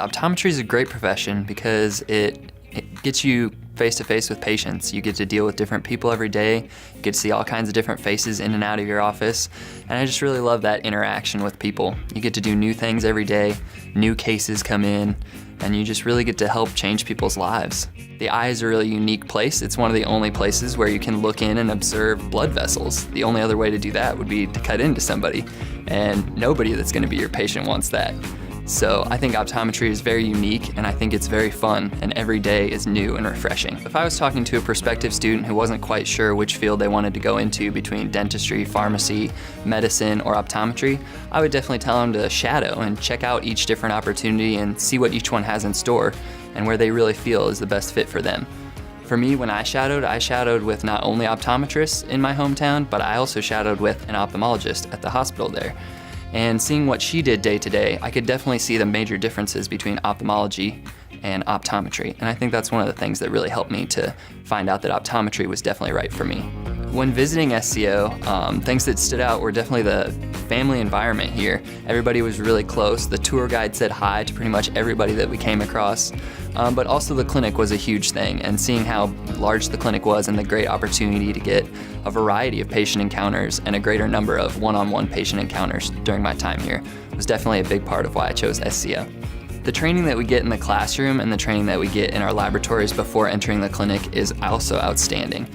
Optometry is a great profession because it gets you face-to-face with patients. You get to deal with different people every day. You get to see all kinds of different faces in and out of your office. And I just really love that interaction with people. You get to do new things every day, new cases come in, and you just really get to help change people's lives. The eye is a really unique place. It's one of the only places where you can look in and observe blood vessels. The only other way to do that would be to cut into somebody, and nobody that's going to be your patient wants that. So I think optometry is very unique, and I think it's very fun, and every day is new and refreshing. If I was talking to a prospective student who wasn't quite sure which field they wanted to go into between dentistry, pharmacy, medicine, or optometry, I would definitely tell them to shadow and check out each different opportunity and see what each one has in store and where they really feel is the best fit for them. For me, when I shadowed with not only optometrists in my hometown, but I also shadowed with an ophthalmologist at the hospital there. And seeing what she did day to day, I could definitely see the major differences between ophthalmology and optometry. And I think that's one of the things that really helped me to find out that optometry was definitely right for me. When visiting SCO, things that stood out were definitely the family environment here. Everybody was really close. The tour guide said hi to pretty much everybody that we came across. But also the clinic was a huge thing, and seeing how large the clinic was and the great opportunity to get a variety of patient encounters and a greater number of one-on-one patient encounters during my time here was definitely a big part of why I chose SCO. The training that we get in the classroom and the training that we get in our laboratories before entering the clinic is also outstanding.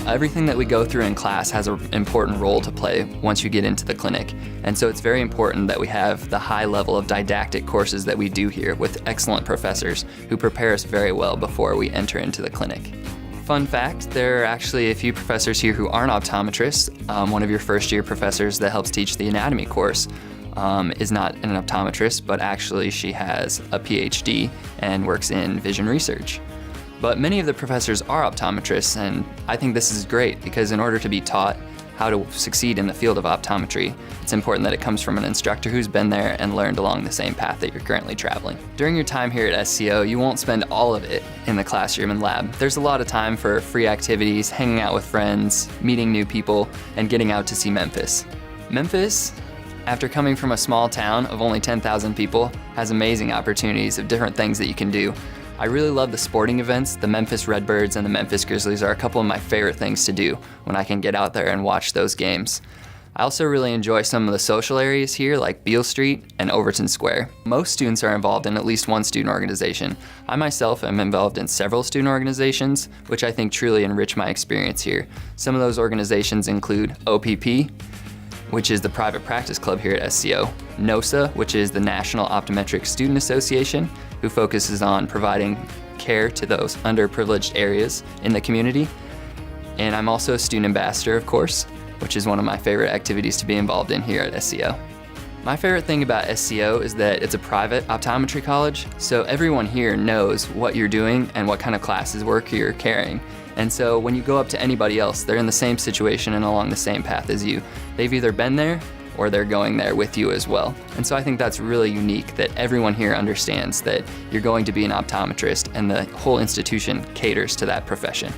Everything that we go through in class has an important role to play once you get into the clinic. And so it's very important that we have the high level of didactic courses that we do here with excellent professors who prepare us very well before we enter into the clinic. Fun fact, there are actually a few professors here who aren't optometrists. One of your first year professors that helps teach the anatomy course is not an optometrist, but actually she has a PhD and works in vision research. But many of the professors are optometrists, and I think this is great because in order to be taught how to succeed in the field of optometry, it's important that it comes from an instructor who's been there and learned along the same path that you're currently traveling. During your time here at SCO, you won't spend all of it in the classroom and lab. There's a lot of time for free activities, hanging out with friends, meeting new people, and getting out to see Memphis. Memphis, after coming from a small town of only 10,000 people, has amazing opportunities of different things that you can do. I really love the sporting events. The Memphis Redbirds and the Memphis Grizzlies are a couple of my favorite things to do when I can get out there and watch those games. I also really enjoy some of the social areas here like Beale Street and Overton Square. Most students are involved in at least one student organization. I myself am involved in several student organizations, which I think truly enrich my experience here. Some of those organizations include OPP, which is the private practice club here at SCO, NOSA, which is the National Optometric Student Association, who focuses on providing care to those underprivileged areas in the community. And I'm also a student ambassador, of course, which is one of my favorite activities to be involved in here at SCO. My favorite thing about SCO is that it's a private optometry college, so everyone here knows what you're doing and what kind of classes work you're carrying. And so when you go up to anybody else, they're in the same situation and along the same path as you. They've either been there or they're going there with you as well. And so I think that's really unique that everyone here understands that you're going to be an optometrist and the whole institution caters to that profession.